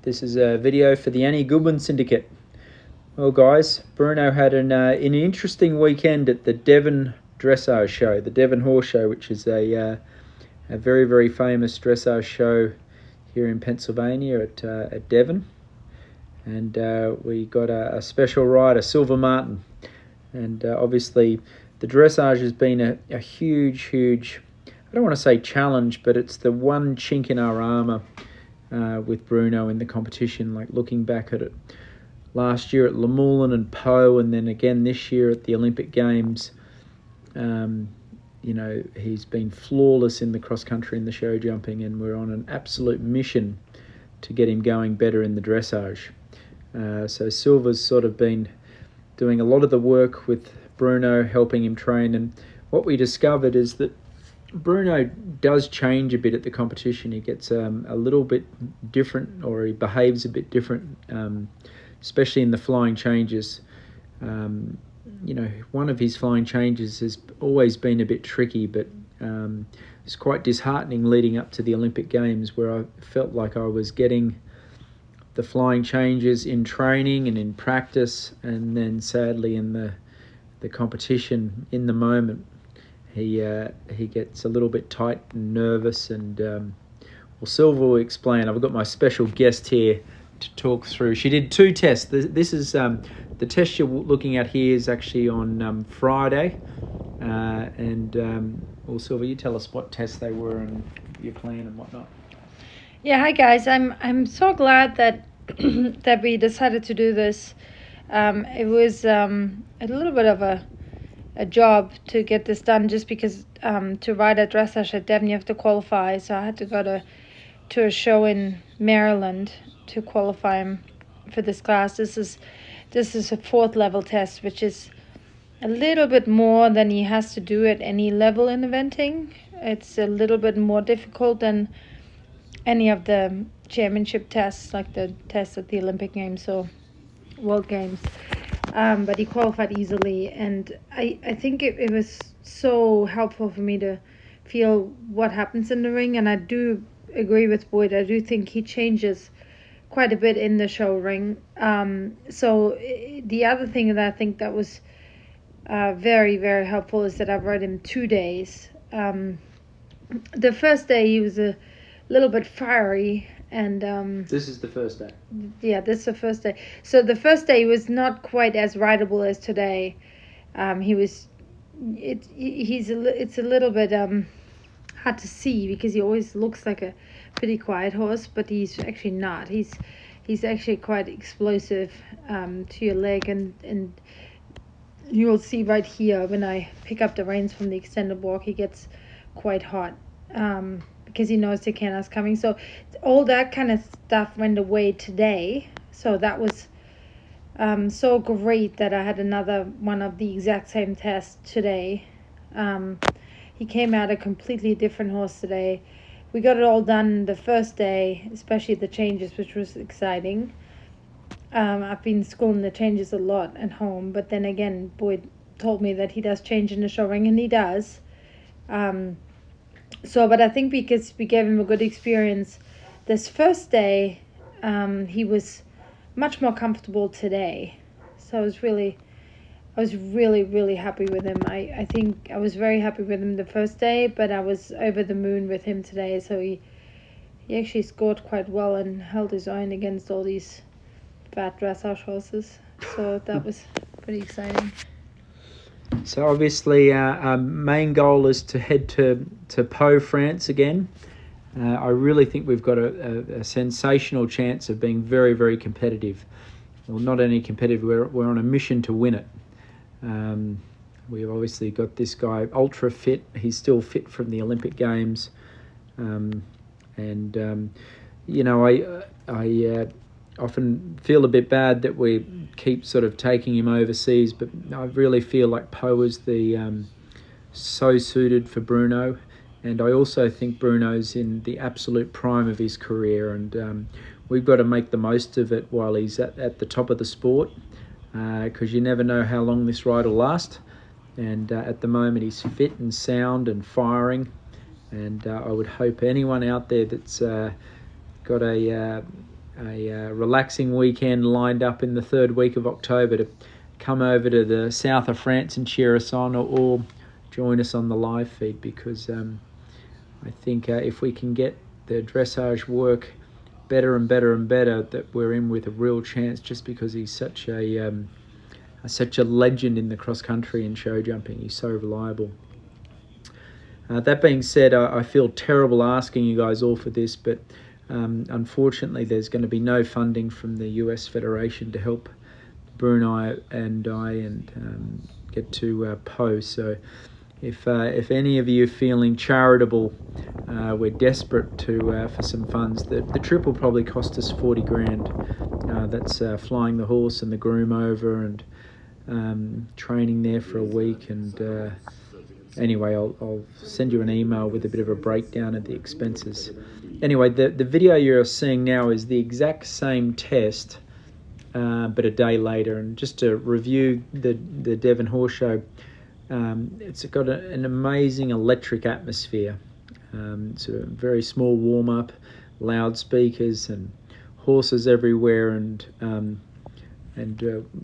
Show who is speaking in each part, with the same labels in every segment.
Speaker 1: This is a video for the Annie Goodwin Syndicate. Well, guys, Bruno had an interesting weekend at the Devon Dressage show, the Devon Horse Show, which is a very, very famous dressage show here in Pennsylvania at Devon. And we got a special rider, Silver Martin. And obviously the dressage has been a huge, I don't want to say challenge, but it's the one chink in our armour with Bruno in the competition. Like looking back at it last year at Le Moulin and Pau, and then again this year at the Olympic Games, he's been flawless in the cross country and the show jumping, and we're on an absolute mission to get him going better in the dressage. So Silver's sort of been doing a lot of the work with Bruno, helping him train, and what we discovered is that Bruno does change a bit at the competition. He gets a little bit different, or he behaves a bit different, especially in the flying changes. One of his flying changes has always been a bit tricky, but it's quite disheartening leading up to the Olympic Games, where I felt like I was getting the flying changes in training and in practice, and then sadly in the competition, in the moment, he gets a little bit tight and nervous. And Silver will explain. I've got my special guest here to talk through. She did 2 tests. This is the test you're looking at here is actually on Friday. Silver, you tell us what tests they were and your plan and whatnot.
Speaker 2: Yeah, hi guys. I'm so glad that that we decided to do this. It was a little bit of a job to get this done, just because to ride at dressage at Devon you have to qualify. So I had to go to a show in Maryland to qualify for this class. This is a 4th level test, which is a little bit more than he has to do at any level in eventing. It's a little bit more difficult than any of the championship tests, like the tests at the Olympic Games or World Games. But he qualified easily, and I think it was so helpful for me to feel what happens in the ring. And I do agree with Boyd. I do think he changes quite a bit in the show ring. So the other thing that I think that was very, very helpful is that I've rode him 2 days. The first day he was a little bit fiery, and
Speaker 1: This is the first day.
Speaker 2: Yeah, this is the first day. So the first day was not quite as rideable as today. It's a little bit hard to see, because he always looks like a pretty quiet horse, but he's actually not. He's actually quite explosive to your leg, and you'll see right here when I pick up the reins from the extended walk, he gets quite hot. Because he knows the canner's coming. So all that kind of stuff went away today. So that was so great that I had another one of the exact same tests today. He came out a completely different horse today. We got it all done the first day, especially the changes, which was exciting. I've been schooling the changes a lot at home, but then again, Boyd told me that he does change in the show ring, and he does. But I think because we gave him a good experience this first day, he was much more comfortable today. So I was really, really happy with him. I think I was very happy with him the first day, but I was over the moon with him today. So he actually scored quite well and held his own against all these fat dressage horses. So that was pretty exciting.
Speaker 1: So obviously our main goal is to head to Pau, France again. I really think we've got a sensational chance of being very, very competitive. Well, not only competitive, we're on a mission to win it. We've obviously got this guy ultra fit. He's still fit from the Olympic Games. I often feel a bit bad that we keep sort of taking him overseas, but I really feel like Pau is so suited for Bruno, and I also think Bruno's in the absolute prime of his career, and we've got to make the most of it while he's at the top of the sport, because you never know how long this ride will last. And at the moment he's fit and sound and firing, and I would hope anyone out there that's got a relaxing weekend lined up in the third week of October to come over to the south of France and cheer us on, or join us on the live feed, because I think if we can get the dressage work better and better and better, that we're in with a real chance, just because he's such a legend in the cross country and show jumping. He's so reliable. That being said, I feel terrible asking you guys all for this, but unfortunately there's going to be no funding from the US Federation to help Bruno and I get to Po. So if any of you are feeling charitable, we're desperate for some funds. The trip will probably cost us 40 grand. That's flying the horse and the groom over and training there for a week. And anyway, I'll send you an email with a bit of a breakdown of the expenses. Anyway, the video you're seeing now is the exact same test, but a day later. And just to review the Devon Horse Show, it's got an amazing electric atmosphere. It's a very small warm-up, loudspeakers and horses everywhere, and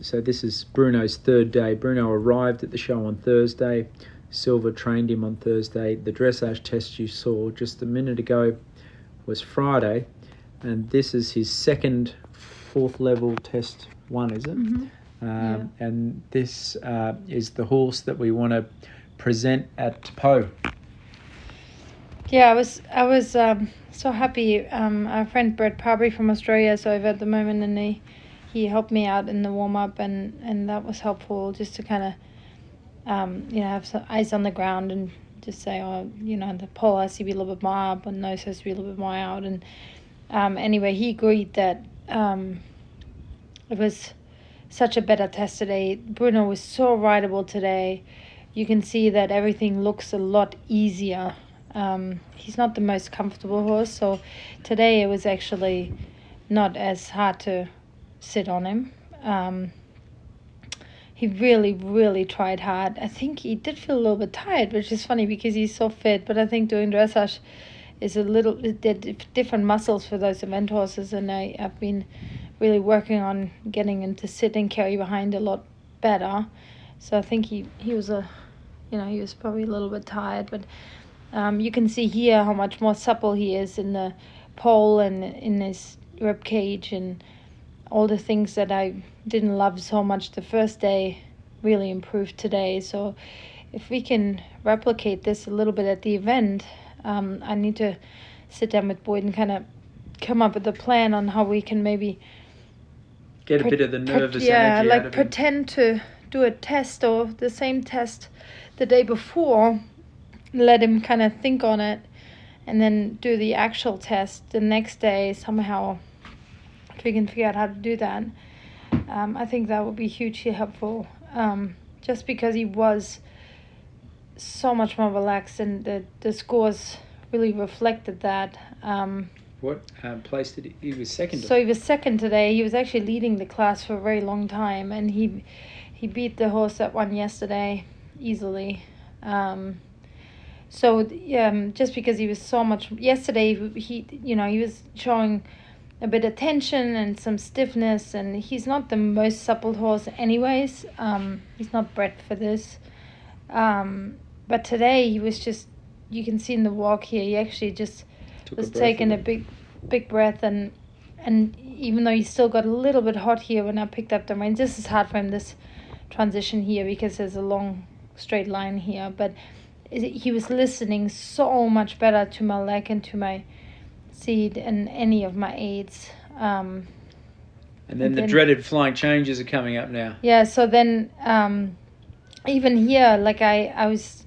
Speaker 1: so this is Bruno's third day. Bruno arrived at the show on Thursday. Silver trained him on Thursday. The dressage test you saw just a minute ago was Friday, and this is his second fourth level test one, is it?
Speaker 2: Mm-hmm. Yeah.
Speaker 1: And this is the horse that we want to present at Po.
Speaker 2: Yeah, I was so happy. Our friend Brett Parbury from Australia is over at the moment, and he helped me out in the warm up, and that was helpful, just to kind of have some eyes on the ground and just say, the pole has to be a little bit more up and nose has to be a little bit more out. And anyway, he agreed that it was such a better test today. Bruno was so rideable today. You can see that everything looks a lot easier. He's not the most comfortable horse, so today it was actually not as hard to sit on him. He really, really tried hard. I think he did feel a little bit tired, which is funny because he's so fit, but I think doing dressage is a little different muscles for those event horses, and I've been really working on getting him to sit and carry behind a lot better. So I think he was he was probably a little bit tired, but you can see here how much more supple he is in the pole and in his rib cage, and all the things that I didn't love so much the first day really improved today. So if we can replicate this a little bit at the event, I need to sit down with Boyd and kind of come up with a plan on how we can maybe
Speaker 1: get a bit of the nervous energy out of him.
Speaker 2: Pretend to do a test or the same test the day before, let him kind of think on it, and then do the actual test the next day somehow. If we can figure out how to do that, I think that would be hugely helpful, just because he was so much more relaxed, and the scores really reflected that.
Speaker 1: What place did he was second?
Speaker 2: So he was second today. He was actually leading the class for a very long time, and he beat the horse that won yesterday easily. Just because he was so much yesterday, he was showing a bit of tension and some stiffness, and he's not the most supple horse anyways. He's not bred for this. But today he was just, you can see in the walk here, he actually just was taking a big breath, and even though he still got a little bit hot here when I picked up the reins, this is hard for him, this transition here, because there's a long straight line here, but he was listening so much better to my leg and to my seat and any of my aids.
Speaker 1: And then the dreaded flying changes are coming up now.
Speaker 2: Yeah, so then even here, like I was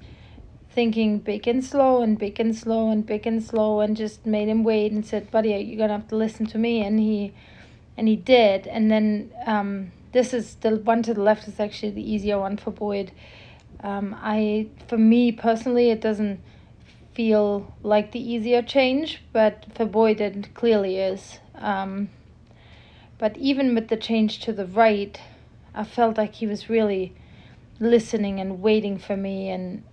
Speaker 2: thinking big and slow and big and slow and big and slow, and just made him wait and said, buddy, you're gonna have to listen to me, and he did. And then this is the one to the left is actually the easier one for Boyd. For me personally, it doesn't feel like the easier change, but for Boyd it clearly is. But even with the change to the right, I felt like he was really listening and waiting for me, and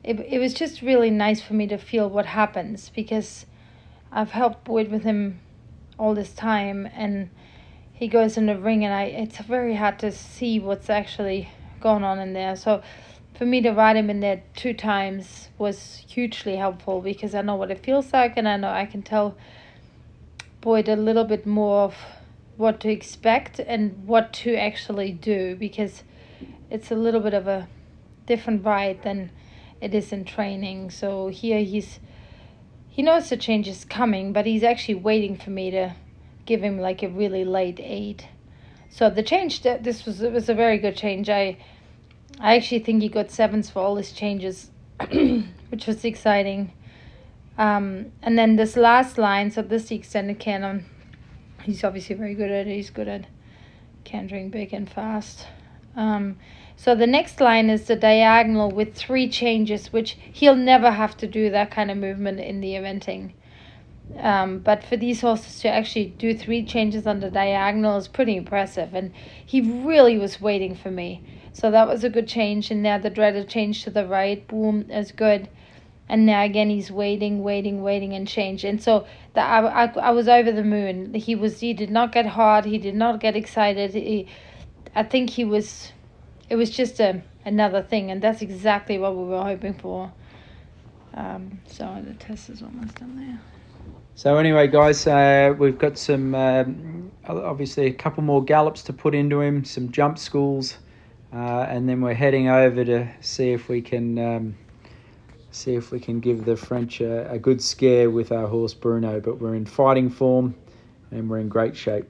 Speaker 2: it was just really nice for me to feel what happens, because I've helped Boyd with him all this time, and he goes in the ring, and it's very hard to see what's actually going on in there. So for me to ride him in there 2 times was hugely helpful, because I know what it feels like, and I know I can tell Boyd a little bit more of what to expect and what to actually do, because it's a little bit of a different ride than it is in training. So here he knows the change is coming, but he's actually waiting for me to give him like a really late 8. So the change, it was a very good change. I actually think he got 7s for all his changes, which was exciting. And then this last line, so this is the extended canter. He's obviously very good at it. He's good at cantering big and fast. So the next line is the diagonal with 3 changes, which he'll never have to do that kind of movement in the eventing. But for these horses to actually do 3 changes on the diagonal is pretty impressive, and he really was waiting for me. So that was a good change. And now the dreaded change to the right, boom, is good. And now again he's waiting and change. And so I was over the moon. He did not get hard. He did not get excited. I think it was just another thing, and that's exactly what we were hoping for. So the test is almost done there.
Speaker 1: So anyway, guys, we've got some, obviously a couple more gallops to put into him, some jump schools, and then we're heading over to see if we can give the French a good scare with our horse Bruno. But we're in fighting form and we're in great shape.